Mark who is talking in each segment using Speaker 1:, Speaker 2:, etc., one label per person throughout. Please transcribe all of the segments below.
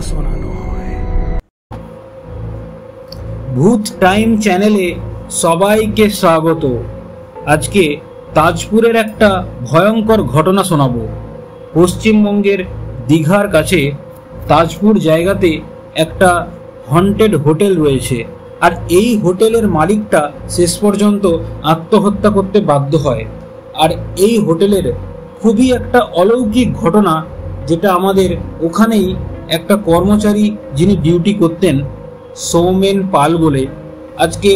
Speaker 1: শোনানো হয়। ভূত টাইম চ্যানেলে সবাইকে স্বাগত। আজকে তাজপুরের একটা ভয়ঙ্কর ঘটনা শোনাবো। পশ্চিমবঙ্গের দীঘার কাছে তাজপুর জায়গাতে একটা হন্টেড হোটেল রয়েছে, আর এই হোটেলের মালিকটা শেষ পর্যন্ত আত্মহত্যা করতে বাধ্য হয়। আর এই হোটেলের খুবই একটা অলৌকিক ঘটনা, যেটা আমাদের ওখানেই একটা কর্মচারী যিনি ডিউটি করতেন, সৌমেন পাল বলে, আজকে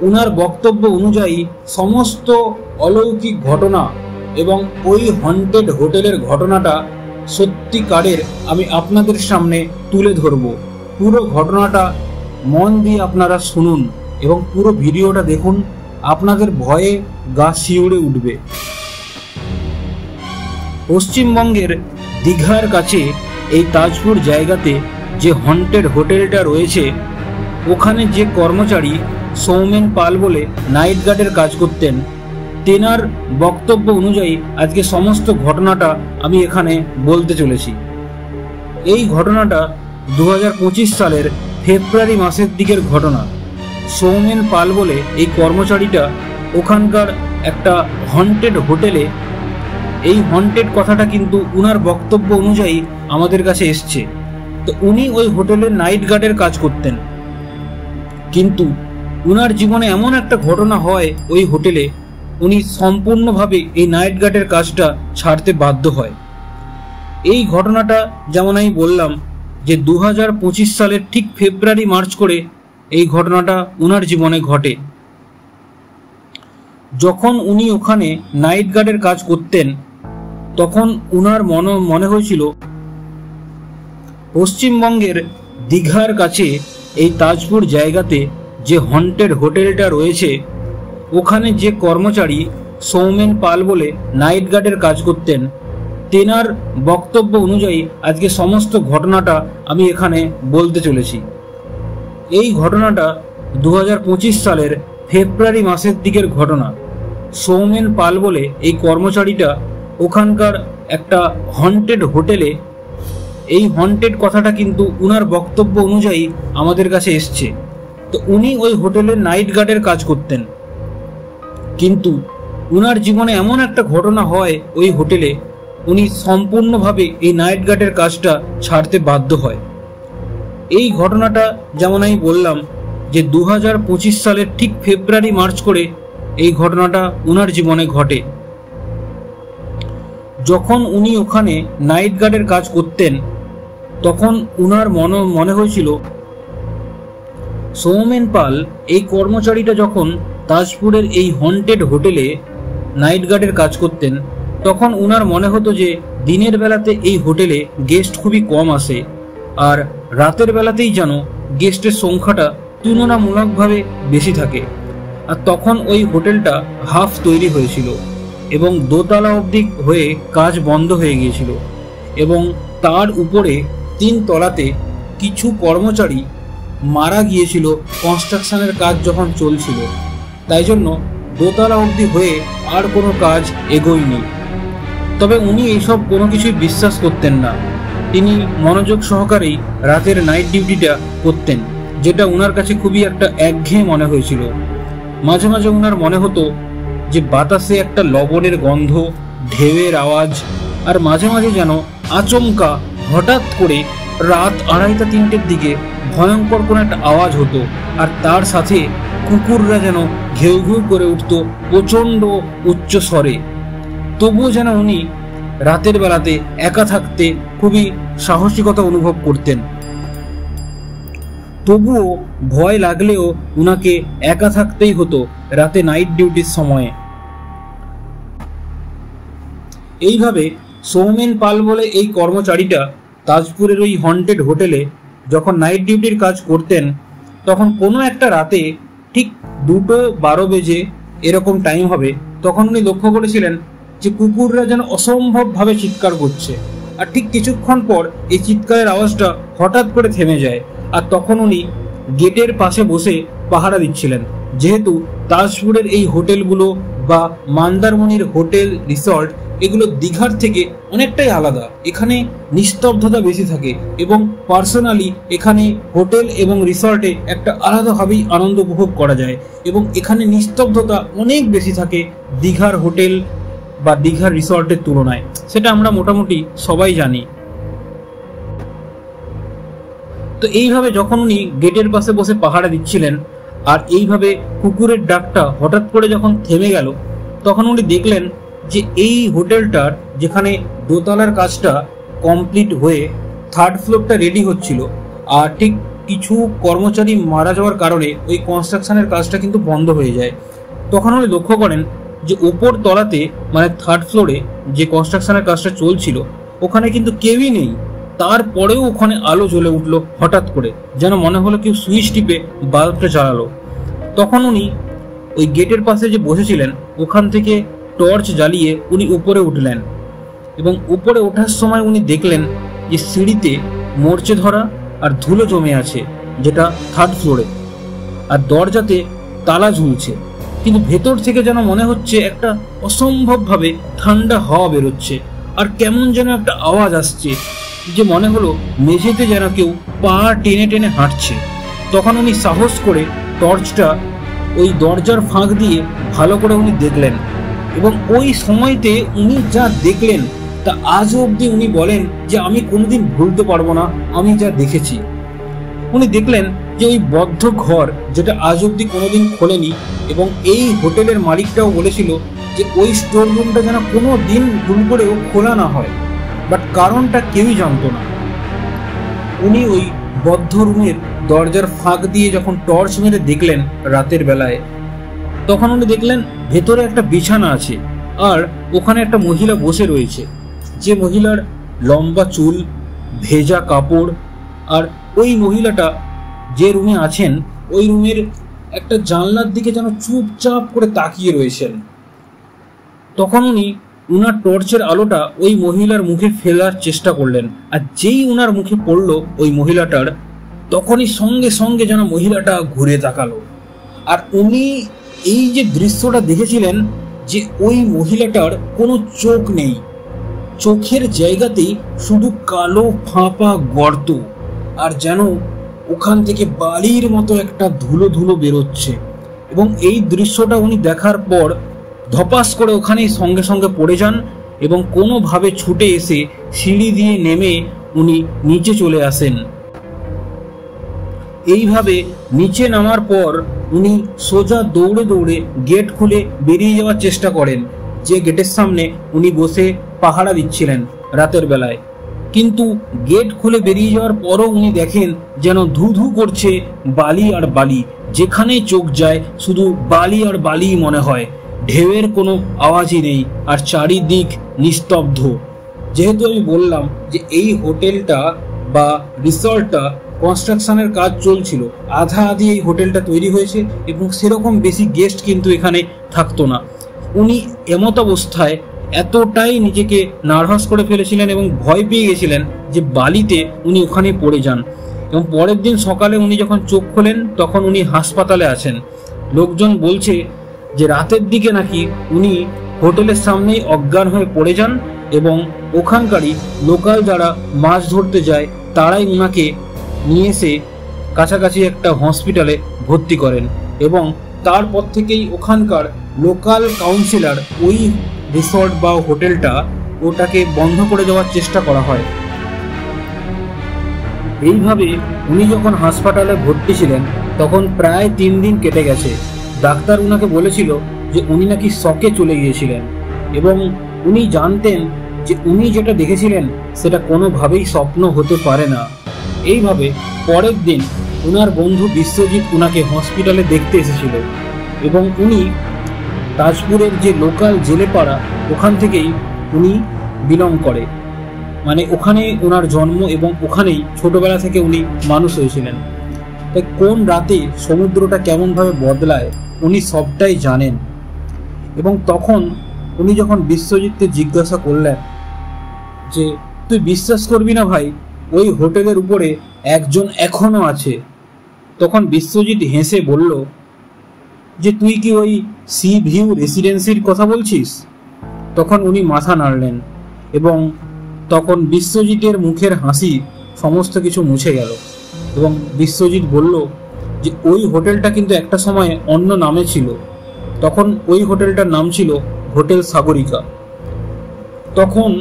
Speaker 1: উনার বক্তব্য অনুযায়ী সমস্ত অলৌকিক ঘটনা এবং ওই হন্টেড হোটেলের ঘটনাটা সত্যিকারের আমি আপনাদের সামনে তুলে ধরব। পুরো ঘটনাটা মন দিয়ে আপনারা শুনুন এবং পুরো ভিডিওটা দেখুন, আপনাদের ভয়ে গা শিউরে উঠবে। পশ্চিমবঙ্গের দীঘার কাছে এই তাজপুর জায়গাতে যে হন্টেড হোটেলটা রয়েছে, ওখানে যে কর্মচারী সৌমেন পাল বলে নাইট গার্ডের কাজ করতেন, তেনার বক্তব্য অনুযায়ী আজকে সমস্ত ঘটনাটা আমি এখানে বলতে চলেছি। এই ঘটনাটা 2025 সালের ফেব্রুয়ারি মাসের দিকের ঘটনা। সৌমেন পাল বলে এই কর্মচারীটা ওখানকার একটা হন্টেড হোটেলে, এই হন্টেড কথাটা কিন্তু উনার বক্তব্য অনুযায়ী আমাদের কাছে এসছে। তো উনি ওই হোটেলের নাইট গার্ডের কাজ করতেন, কিন্তু উনার জীবনে এমন একটা ঘটনা হয় ওই হোটেলে, উনি সম্পূর্ণভাবে এই নাইট গার্ডের কাজটা ছাড়তে বাধ্য হয়। এই ঘটনাটা যেমন আমি বললাম যে 2025 সালের ঠিক ফেব্রুয়ারি মার্চ করে এই ঘটনাটা উনার জীবনে ঘটে। যখন উনি ওখানে নাইট গার্ডের কাজ করতেন, তখন উনার মনে হয়েছিল পশ্চিমবঙ্গের দীঘার কাছে এই তাজপুর জায়গাতে যে হন্টেড হোটেলটা রয়েছে, ওখানে যে কর্মচারী সৌমেন পাল বলে নাইট গার্ডের কাজ করতেন, তেনার বক্তব্য অনুযায়ী আজকে সমস্ত ঘটনাটা আমি এখানে বলতে চলেছি। এই ঘটনাটা 2025 সালের ফেব্রুয়ারি মাসের দিকের ঘটনা। সৌমেন পাল বলে এই কর্মচারীটা ওখানকার একটা হন্টেড হোটেলে, এই হন্টেড কথাটা কিন্তু উনার বক্তব্য অনুযায়ী আমাদের কাছে এসছে। তো উনি ওই হোটেলের নাইট গার্ডের কাজ করতেন, কিন্তু উনার জীবনে এমন একটা ঘটনা হয় ওই হোটেলে, উনি সম্পূর্ণভাবে এই নাইট গার্ডের কাজটা ছাড়তে বাধ্য হয়। এই ঘটনাটা যেমন আমি বললাম যে 2025 সালের ঠিক ফেব্রুয়ারি মার্চ করে এই ঘটনাটা উনার জীবনে ঘটে। যখন উনি ওখানে নাইট গার্ডের কাজ করতেন, তখন উনার মনে হয়েছিল সৌমেন পাল এই কর্মচারীটা যখন তাজপুরের এই হন্টেড হোটেলে নাইট গার্ডের কাজ করতেন, তখন উনার মনে হতো যে দিনের বেলাতে এই হোটেলে গেস্ট খুবই কম আসে, আর রাতের বেলাতেই যেন গেস্টের সংখ্যাটা তুলনামূলকভাবে বেশি থাকে। আর তখন ওই হোটেলটা হাফ তৈরি হয়েছিল এবং দোতলা অবধি হয়ে কাজ বন্ধ হয়ে গিয়েছিল, এবং তার উপরে 3 তলাতে কিছু কর্মচারী মারা গিয়েছিল কনস্ট্রাকশনের কাজ যখন চলছিল। তাই জন্য দোতলা অবধি হয়ে আর কোনো কাজ এগোয়নি। তবে উনি এইসব কোনো কিছুই বিশ্বাস করতেন না। তিনি মনোযোগ সহকারেই রাতের নাইট ডিউটিটা করতেন, যেটা উনার কাছে খুবই একটা একঘেয়ে মনে হয়েছিল। মাঝে মাঝে উনার মনে হতো যে বাতাসে একটা লবণের গন্ধ, ঢেউয়ের আওয়াজ, আর মাঝে মাঝে যেন আচমকা হঠাৎ করে রাত 2:30-3টের দিকে ভয়ঙ্কর কোনো একটা আওয়াজ হতো, আর তার সাথে কুকুররা যেন ঘেউ ঘেউ করে উঠত প্রচণ্ড উচ্চ স্বরে। তবুও যেন উনি রাতের বেলাতে একা থাকতে খুবই সাহসিকতা অনুভব করতেন। তবুও ভয় লাগলেও উনাকে একা থাকতেই হতো রাতে নাইট ডিউটির সময়ে। এইভাবে সৌমেন পাল বলে এই কর্মচারীটা তাজপুরের ওই হন্টেড হোটেলে যখন নাইট ডিউটির কাজ করতেন, তখন কোনো একটা রাতে ঠিক 2:12 এরকম টাইম হবে, তখন উনি লক্ষ্য করেছিলেন যে কুকুররা যেন অসম্ভবভাবে চিৎকার করছে, আর ঠিক কিছুক্ষণ পর এই চিৎকারের আওয়াজটা হঠাৎ করে থেমে যায়। আর তখন উনি গেটের পাশে বসে পাহারা দিচ্ছিলেন, যেহেতু তাজপুরের এই হোটেলগুলো বা মন্দারমণির হোটেল রিসর্ট এগুলো দীঘার থেকে অনেকটাই আলাদা। এখানে নিস্তব্ধতা বেশি থাকে এবং পার্সোনালি এখানে হোটেল এবং রিসর্টে একটা আলাদাভাবেই আনন্দ উপভোগ করা যায় এবং এখানে নিস্তব্ধতা অনেক বেশি থাকে দীঘার হোটেল বা দীঘার রিসর্টের তুলনায়, সেটা আমরা মোটামুটি সবাই জানি। তো এইভাবে যখন উনি গেটের পাশে বসে পাহারা দিচ্ছিলেন আর এইভাবে কুকুরের ডাকটা হঠাৎ করে যখন থেমে গেল, তখন উনি দেখলেন যে এই হোটেলটার যেখানে দোতলার কাজটা কমপ্লিট হয়ে থার্ড ফ্লোরটা রেডি হচ্ছিল, আর ঠিক কিছু কর্মচারী মারা যাওয়ার কারণে ওই কনস্ট্রাকশনের কাজটা কিন্তু বন্ধ হয়ে যায়। তখন উনি লক্ষ্য করেন যে ওপর তলাতে মানে থার্ড ফ্লোরে যে কনস্ট্রাকশনের কাজটা চলছিল ওখানে কিন্তু কেউই নেই। তারপরেও ওখানে আলো জ্বলে উঠলো হঠাৎ করে, যেন মনে হলো কেউ সুইচ টিপে বাল্বটা জ্বালালো। তখন উনি ওই গেটের পাশে যে বসেছিলেন ওখান থেকে টর্চ জ্বালিয়ে উনি উপরে উঠলেন এবং উপরে ওঠার সময় উনি দেখলেন যে সিঁড়িতে মরচে ধরা আর ধুলো জমে আছে, যেটা থার্ড ফ্লোরে, আর দরজাতে তালা ঝুলছে। কিন্তু ভেতর থেকে যেন মনে হচ্ছে একটা অসম্ভবভাবে ঠান্ডা হাওয়া বেরোচ্ছে আর কেমন যেন একটা আওয়াজ আসছে, যে মনে হলো মেঝেতে যেন কেউ পা টেনে টেনে হাঁটছে। তখন উনি সাহস করে টর্চটা ওই দরজার ফাঁক দিয়ে ভালো করে উনি দেখলেন এবং ওই সময়তে উনি যা দেখলেন তা আজও অবধি উনি বলেন যে আমি কোনোদিন ভুলতে পারবো না আমি যা দেখেছি। উনি দেখলেন যে ওই বদ্ধ ঘর, যেটা আজ অবধি কোনোদিন খোলেনি, এবং এই হোটেলের মালিকটাও বলেছিল যে ওই স্টোর রুমটা যেন কোনো দিন ভুল করেও খোলা না হয়, বাট কারণটা কেউই জানতো না। উনি ওই বদ্ধ রুমের দরজার ফাঁক দিয়ে যখন টর্চ মেরে দেখলেন রাতের বেলায়, তখন উনি দেখলেন ভেতরে একটা বিছানা আছে আর ওখানে একটা মহিলা বসে রয়েছে, যে মহিলার লম্বা চুল, ভেজা কাপড়, আর ওই মহিলাটা যে রুমে আছেন ওই রুমের একটা জানলার দিকে যেন চুপচাপ করে তাকিয়ে রয়েছেন। তখন উনি উনার টর্চের আলোটা ওই মহিলার মুখে ফেলার চেষ্টা করলেন, আর যেই উনার মুখে পড়লো ওই মহিলাটার, তখনই সঙ্গে সঙ্গে যেন মহিলাটা ঘুরে তাকালো। আর উনি এই যে দৃশ্যটা দেখেছিলেন যে ওই মহিলাটার কোনো চোখ নেই, চোখের জায়গাতেই শুধু কালো ফাঁপা গর্ত, আর যেন ওখান থেকে বালির মতো একটা ধুলো ধুলো বেরোচ্ছে। এবং এই দৃশ্যটা উনি দেখার পর ধপাস করে ওখানেই সঙ্গে সঙ্গে পড়ে যান এবং কোনোভাবে ছুটে এসে সিঁড়ি দিয়ে নেমে উনি নিচে চলে আসেন। এইভাবে নিচে নামার পর উনি সোজা দৌড়ে দৌড়ে গেট খুলে বেরিয়ে যাওয়ার চেষ্টা করেন, যে গেটের সামনে উনি বসে পাহারা দিচ্ছিলেন রাতের বেলায়। কিন্তু গেট খুলে বেরিয়ে যাওয়ার পরও উনি দেখেন যেন ধু ধু করছে বালি আর বালি, যেখানে চোখ যায় শুধু বালি আর বালি মনে হয়, ঢেউয়ের কোনো আওয়াজই নেই আর চারিদিক নিস্তব্ধ। যেহেতু আমি বললাম যে এই হোটেলটা বা রিসর্টটা কনস্ট্রাকশনের কাজ চলছিল, আধা আধি এই হোটেলটা তৈরি হয়েছে এবং সেরকম বেশি গেস্ট কিন্তু এখানে থাকতো না। উনি এমত অবস্থায় এতটাই নিজেকে নার্ভাস করে ফেলেছিলেন এবং ভয় পেয়ে গেছিলেন যে বালিতে উনি ওখানে পড়ে যান। এবং পরের দিন সকালে উনি যখন চোখ খোলেন তখন উনি হাসপাতালে আছেন। লোকজন বলছে যে রাতের দিকে নাকি উনি হোটেলের সামনেই অজ্ঞান হয়ে পড়ে যান এবং ওখানকারই লোকাল যারা মাছ ধরতে যায় তারাই উনাকে নিয়ে এসে কাছাকাছি একটা হসপিটালে ভর্তি করেন এবং তারপর থেকেই ওখানকার লোকাল কাউন্সিলর ওই রিসর্ট বা হোটেলটা ওটাকে বন্ধ করে দেওয়ার চেষ্টা করা হয়। এইভাবে উনি যখন হাসপাতালে ভর্তি ছিলেন তখন প্রায় 3 দিন কেটে গেছে। ডাক্তার উনাকে বলেছিল যে উনি নাকি শকে চলে গিয়েছিলেন এবং উনি জানতেন যে উনি যেটা দেখেছিলেন সেটা কোনোভাবেই স্বপ্ন হতে পারে না। এইভাবে পরের দিন উনার বন্ধু বিশ্বজিৎ উনাকে হসপিটালে দেখতে এসেছিল এবং উনি তাজপুরের যে লোকাল জেলেপাড়া ওখান থেকেই উনি বিলং করে, মানে ওখানে ওনার জন্ম এবং ওখানেই ছোটবেলা থেকে উনি মানুষ হয়েছিলেন। তাই কোন রাতে সমুদ্রটা কেমনভাবে বদলায় উনি সবটাই জানেন। এবং তখন উনি যখন বিশ্বজিৎকে জিজ্ঞাসা করলেন যে তুই বিশ্বাস করবি না ভাই, ওই হোটেলের উপরে একজন এখনো আছে, তখন বিশ্বজিৎ হেসে বলল যে তুই কি ওই সি ভিউ রেসিডেন্সির কথা বলছিস? তখন উনি মাথা নাড়লেন এবং তখন বিশ্বজিতের মুখের হাসি সমস্ত কিছু মুছে গেল এবং বিশ্বজিৎ বলল যে ওই হোটেলটা কিন্তু একটা সময় অন্য নামে ছিল। তখন ওই হোটেলটার নাম ছিল হোটেল সাগরিকা। তখন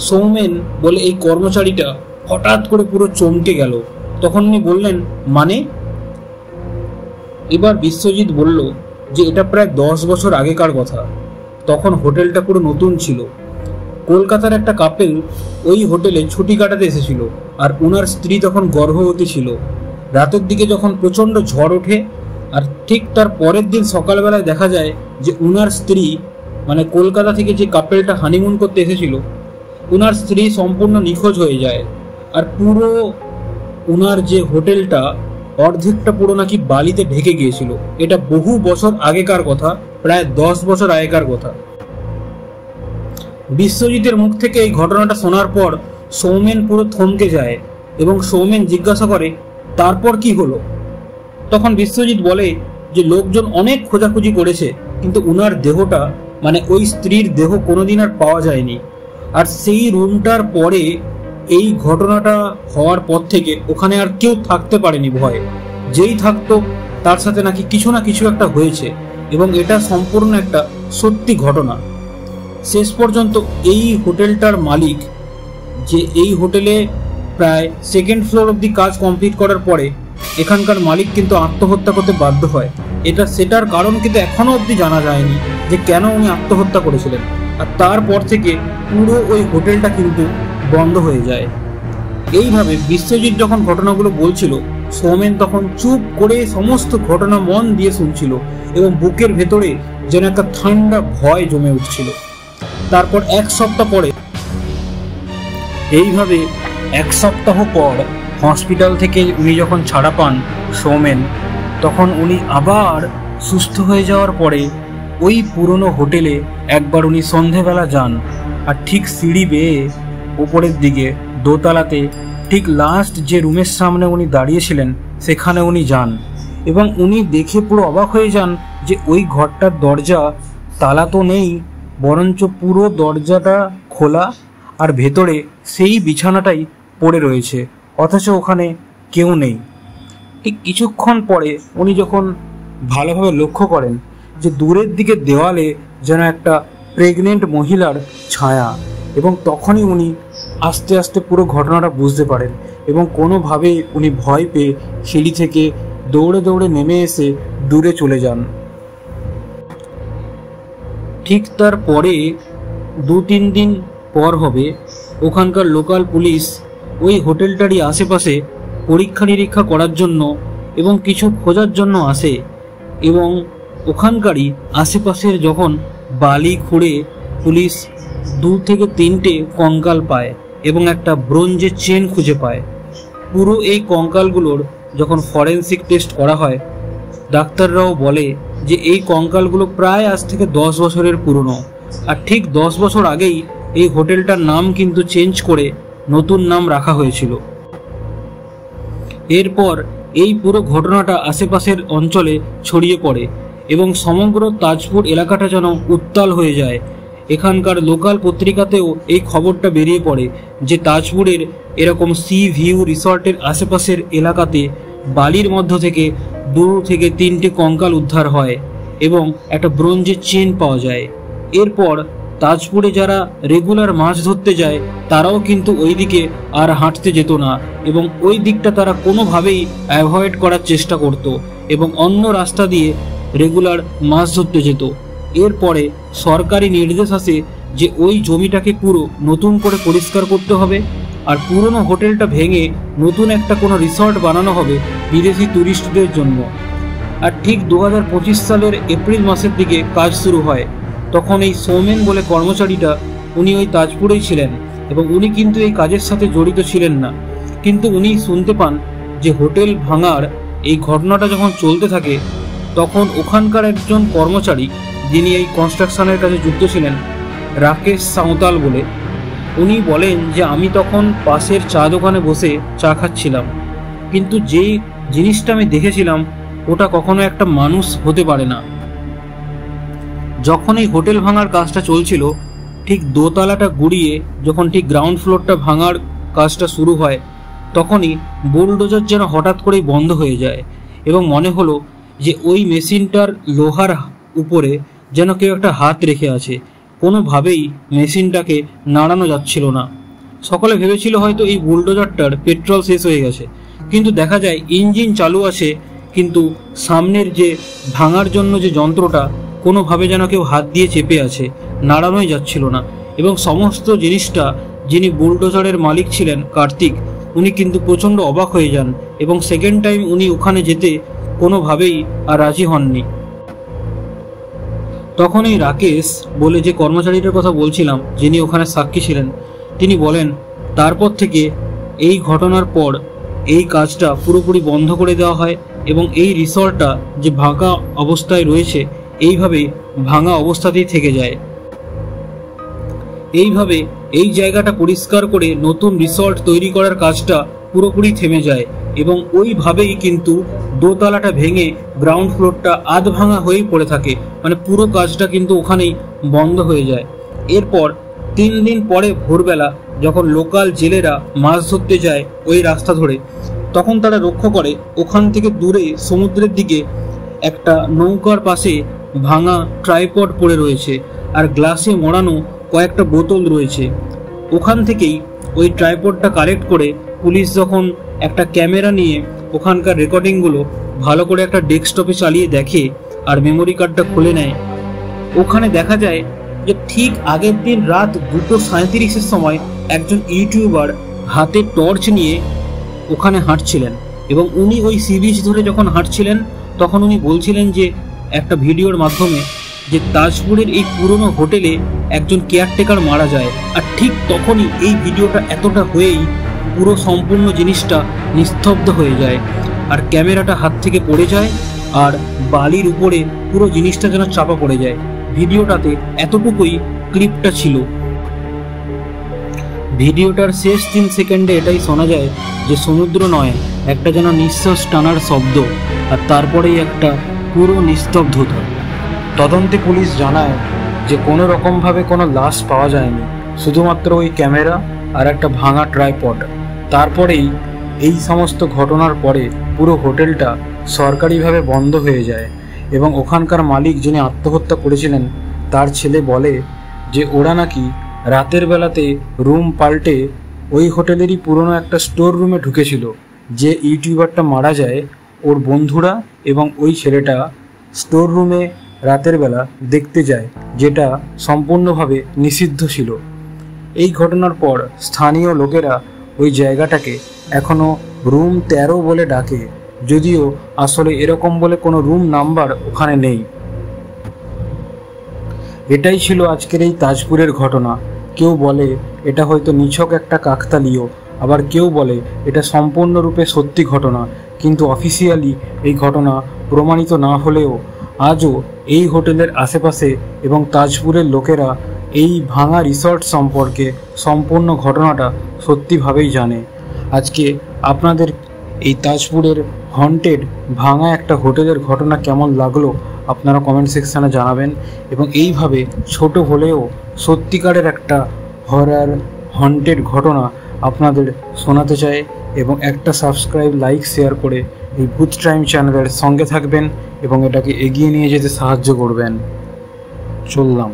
Speaker 1: সৌমেন বলে এই কর্মচারীটা হঠাৎ করে পুরো চমকে গেল। তখন উনি বললেন, মানে? এবার বিশ্বজিৎ বলল যে এটা প্রায় 10 বছর আগেকার কথা। তখন হোটেলটা পুরো নতুন ছিল। কলকাতার একটা কাপেল ওই হোটেলে ছুটি কাটাতে এসেছিল, আর ওনার স্ত্রী তখন গর্ভবতী ছিল। রাতের দিকে যখন প্রচণ্ড ঝড় ওঠে, আর ঠিক তার পরের দিন সকালবেলায় দেখা যায় যে ওনার স্ত্রী, মানে কলকাতা থেকে যে কাপেলটা হানিমুন করতে এসেছিল, ওনার স্ত্রী সম্পূর্ণ নিখোঁজ হয়ে যায়। আর পুরো ওনার যে হোটেলটা অর্ধেকটা পুরো নাকি বালিতে ঢেকে গিয়েছিল। এটা বহু বছর আগেকার কথা, প্রায় 10 বছর আগেকার কথা। বিশ্বজিতের মুখ থেকে এই ঘটনাটা শোনার পর সৌমেন পুরো থমকে যায় এবং সৌমেন জিজ্ঞাসা করে, তারপর কি হলো? তখন বিশ্বজিৎ বলে যে লোকজন অনেক খোঁজাখুঁজি করেছে, কিন্তু উনার দেহটা, মানে ওই স্ত্রীর দেহ কোনোদিন আর পাওয়া যায়নি। আর সেই রুমটার পরে এই ঘটনাটা হওয়ার পর থেকে ওখানে আর কেউ থাকতে পারেনি ভয়ে। যেই থাকতো তার সাথে নাকি কিছু না কিছু একটা হয়েছে, এবং এটা সম্পূর্ণ একটা সত্যি ঘটনা। শেষ পর্যন্ত এই হোটেলটার মালিক, যে এই হোটেলে প্রায় 2nd ফ্লোর অব্দি কাজ কমপ্লিট করার পরে এখানকার মালিক কিন্তু আত্মহত্যা করতে বাধ্য হয়। সেটার কারণ কিন্তু এখনো অবধি জানা যায়নি যে কেন উনি আত্মহত্যা করেছিলেন। আর তারপর থেকে পুরো ওই হোটেলটা কিন্তু বন্ধ হয়ে যায়। এইভাবে বিশ্বজিৎ যখন ঘটনাগুলো বলছিল, সৌমেন তখন চুপ করে সমস্ত ঘটনা মন দিয়ে শুনছিল এবং বুকের ভেতরে যেন একটা ঠান্ডা ভয় জমে উঠছিল। তারপর 1 সপ্তাহ পরে, এইভাবে 1 সপ্তাহ পর হসপিটাল থেকে উনি যখন ছাড়া পান সৌমেন, তখন উনি আবার সুস্থ হয়ে যাওয়ার পরে ওই পুরনো হোটেলে একবার উনি সন্ধেবেলা যান। আর ঠিক সিঁড়ি বেয়ে উপরের দিকে দোতলাতে ঠিক লাস্ট যে রুমের সামনে উনি দাঁড়িয়েছিলেন সেখানে উনি যান এবং উনি দেখে পুরো অবাক হয়ে যান যে ওই ঘরটার দরজা তালা তো নেই, বরঞ্চ পুরো দরজাটা খোলা আর ভেতরে সেই বিছানাটাই পড়ে রয়েছে, অথচ ওখানে কেউ নেই। ঠিক কিছুক্ষণ পরে উনি যখন ভালোভাবে লক্ষ্য করেন যে দূরের দিকে দেওয়ালে যেন একটা প্রেগনেন্ট মহিলার ছায়া, এবং তখনই উনি আস্তে আস্তে পুরো ঘটনাটা বুঝতে পারেন এবং কোনোভাবে উনি ভয় পেয়ে সিঁড়ি থেকে দৌড়ে দৌড়ে নেমে এসে দূরে চলে যান। ঠিক তারপরে 2-3 দিন পর হবে, ওখানকার লোকাল পুলিশ ওই হোটেলটারই আশেপাশে পরীক্ষা নিরীক্ষা করার জন্য এবং কিছু খোঁজার জন্য আসে, এবং ওখানকারই আশেপাশের যখন বালি খুঁড়ে পুলিশ 2 থেকে 3টে কঙ্কাল পায় এবং একটা ব্রোঞ্জের চেন খুঁজে পায়। পুরো এই কঙ্কালগুলোর যখন ফরেন্সিক টেস্ট করা হয়, ডাক্তাররাও বলে যে এই কঙ্কালগুলো প্রায় আজ থেকে 10 বছরের পুরনো। আর ঠিক 10 বছর আগেই এই হোটেলটার নাম কিন্তু চেঞ্জ করে নতুন নাম রাখা হয়েছিল। এরপর এই পুরো ঘটনাটা আশেপাশের অঞ্চলে ছড়িয়ে পড়ে এবং সমগ্র তাজপুর এলাকাটা যেন উত্তাল হয়ে যায়। এখানকার লোকাল পত্রিকাতেও এই খবরটা বেরিয়ে পড়ে যে তাজপুরের এরকম সি ভিউ রিসর্টের আশেপাশের এলাকাতে বালির মধ্য থেকে 2 থেকে 3টে কঙ্কাল উদ্ধার হয় এবং একটা ব্রোঞ্জের চেন পাওয়া যায়। এরপর তাজপুরে যারা রেগুলার মাছ ধরতে যায় তারাও কিন্তু ওই দিকে আর হাঁটতে যেত না এবং ওই দিকটা তারা কোনোভাবেই অ্যাভয়েড করার চেষ্টা করত এবং অন্য রাস্তা দিয়ে রেগুলার মাছ ধরতে যেত। এরপরে সরকারি নির্দেশ আসে যে ওই জমিটাকে পুরো নতুন করে পরিষ্কার করতে হবে আর পুরনো হোটেলটা ভেঙে নতুন একটা কোনো রিসর্ট বানানো হবে বিদেশি টুরিস্টদের জন্য। আর ঠিক 2025 সালের এপ্রিল মাসের দিকে কাজ শুরু হয়। তখন এই সৌমেন বলে কর্মচারীটা, উনি ওই তাজপুরেই ছিলেন এবং উনি কিন্তু এই কাজের সাথে জড়িত ছিলেন না, কিন্তু উনি শুনতে পান যে হোটেল ভাঙার এই ঘটনাটা যখন চলতে থাকে তখন ওখানকার একজন কর্মচারী, যিনি এই কনস্ট্রাকশনের কাজে যুক্ত ছিলেন, রাকেশ সাঁওতাল বলে, উনি বলেন যে আমি তখন পাশের চা দোকানে বসে চা খাচ্ছিলাম, কিন্তু যেই জিনিসটা আমি দেখেছিলাম ওটা কখনো একটা মানুষ হতে পারে না। যখন এই হোটেল ভাঙার কাজটা চলছিল ঠিক দোতলাটা গুড়িয়ে যখন ঠিক গ্রাউন্ড ফ্লোরটা ভাঙার কাজটা শুরু হয়, তখনই বুলডোজার যেন হঠাৎ করেই বন্ধ হয়ে যায় এবং মনে হলো যে ওই মেশিনটার লোহার উপরে যেন কেউ একটা হাত রেখে আছে। কোনোভাবেই মেশিনটাকে নাড়ানো যাচ্ছিল না। সকলে ভেবেছিল হয়তো এই বুলডোজারটার পেট্রোল শেষ হয়ে গেছে, কিন্তু দেখা যায় ইঞ্জিন চালু আছে, কিন্তু সামনের যে ভাঙার জন্য যে যন্ত্রটা কোনোভাবে যেন কেউ হাত দিয়ে চেপে আছে, নাড়ানোই যাচ্ছিল না। এবং সমস্ত জিনিসটা, যিনি বুলডোজারের মালিক ছিলেন কার্তিক, উনি কিন্তু প্রচণ্ড অবাক হয়ে যান এবং সেকেন্ড টাইম উনি ওখানে যেতে কোনোভাবেই আর রাজি হননি। তখন এই রাকেশ বলে যে কর্মচারীটার কথা বলছিলাম, যিনি ওখানে সাক্ষী ছিলেন, তিনি বলেন তারপর থেকে এই ঘটনার পর এই কাজটা পুরোপুরি বন্ধ করে দেওয়া হয় এবং এই রিসর্টটা যে ভাঙা অবস্থায় রয়েছে এইভাবে ভাঙা অবস্থাতেই থেকে যায়। এইভাবে এই জায়গাটা পরিষ্কার করে নতুন রিসর্ট তৈরি করার কাজটা পুরোপুরি থেমে যায় এবং ওইভাবেই কিন্তু দোতলাটা ভেঙে গ্রাউন্ড ফ্লোরটা আধ ভাঙা হয়েই পড়ে থাকে, মানে পুরো কাজটা কিন্তু ওখানেই বন্ধ হয়ে যায়। এরপর 3 দিন পরে ভোরবেলা যখন লোকাল জেলেরা মাছ ধরতে যায় ওই রাস্তা ধরে, তখন তারা লক্ষ্য করে ওখান থেকে দূরে সমুদ্রের দিকে একটা নৌকার পাশে ভাঙা ট্রাইপড পড়ে রয়েছে আর গ্লাসে মোড়ানো কয়েকটা বোতল রয়েছে। ওখান থেকেই ওই ট্রাইপডটা কালেক্ট করে পুলিশ যখন একটা ক্যামেরা নিয়ে ওখানকার রেকর্ডিংগুলো ভালো করে একটা ডেস্কটপে চালিয়ে দেখে আর মেমোরি কার্ডটা খুলে নেয়, ওখানে দেখা যায় যে ঠিক আগের দিন রাত 2:37-এর সময় একজন ইউটিউবার হাতে টর্চ নিয়ে ওখানে হাঁটছিলেন এবং উনি ওই সি বিচ ধরে যখন হাঁটছিলেন তখন উনি বলছিলেন যে একটা ভিডিওর মাধ্যমে যে তাজপুরের এই পুরনো হোটেলে একজন কেয়ারটেকার মারা যায়। আর ঠিক তখনই এই ভিডিওটা এতটা হয়েই পুরো সম্পূর্ণ জিনিসটা নিস্তব্ধ হয়ে যায় আর ক্যামেরাটা হাত থেকে পড়ে যায় আর বালির উপরে পুরো জিনিসটা যেন চাপা পড়ে যায়। ভিডিওটাতে এতটুকুই ক্লিপটা ছিল। ভিডিওটার শেষ 3 সেকেন্ডে এটাই শোনা যায় যে সমুদ্র নয়, একটা যেন নিঃশ্বাস টানার শব্দ আর তারপরেই একটা পুরো নিস্তব্ধতা। তদন্তে পুলিশ জানায় যে কোনো রকমভাবে কোনো লাশ পাওয়া যায়নি, শুধুমাত্র ওই ক্যামেরা আর একটা ভাঙা ট্রাইপড। তারপরেই এই সমস্ত ঘটনার পরে পুরো হোটেলটা সরকারিভাবে বন্ধ হয়ে যায় এবং ওখানকার মালিক যিনি আত্মহত্যা করেছিলেন তার ছেলে বলে যে ওরা নাকি রাতের বেলাতে রুম পাল্টে ওই হোটেলেরই পুরনো একটা স্টোর রুমে ঢুকেছিল। যে ইউটিউবারটা মারা যায় ওর বন্ধুরা এবং ওই ছেলেটা স্টোর রুমে রাতের বেলা দেখতে যায়, যেটা সম্পূর্ণভাবে নিষিদ্ধ ছিল। এই ঘটনার পর স্থানীয় লোকেরা ওই জায়গাটাকে এখনও রুম 13 বলে ডাকে, যদিও আসলে এরকম বলে কোনো রুম নাম্বার ওখানে নেই। এটাই ছিল আজকের এই তাজপুরের ঘটনা। কেউ বলে এটা হয়তো নিছক একটা কাকতালীয়, আবার কেউ বলে এটা সম্পূর্ণরূপে সত্যি ঘটনা, কিন্তু অফিসিয়ালি এই ঘটনা প্রমাণিত না হলেও আজও এই হোটেলের আশেপাশে এবং তাজপুরের লোকেরা এই ভাঙা রিসর্ট সম্পর্কে সম্পূর্ণ ঘটনাটা সত্যিভাবেই জানে। আজকে আপনাদের এই তাজপুরের হন্টেড ভাঙা একটা হোটেলের ঘটনা কেমন লাগলো আপনারা কমেন্ট সেকশানে জানাবেন এবং এইভাবে ছোট হলেও সত্যিকারের একটা হরর হন্টেড ঘটনা আপনাদের শোনাতে চাই এবং একটা সাবস্ক্রাইব, লাইক, শেয়ার করে এই ভূত টাইম চ্যানেলের সঙ্গে থাকবেন এবং এটাকে এগিয়ে নিয়ে যেতে সাহায্য করবেন। চললাম।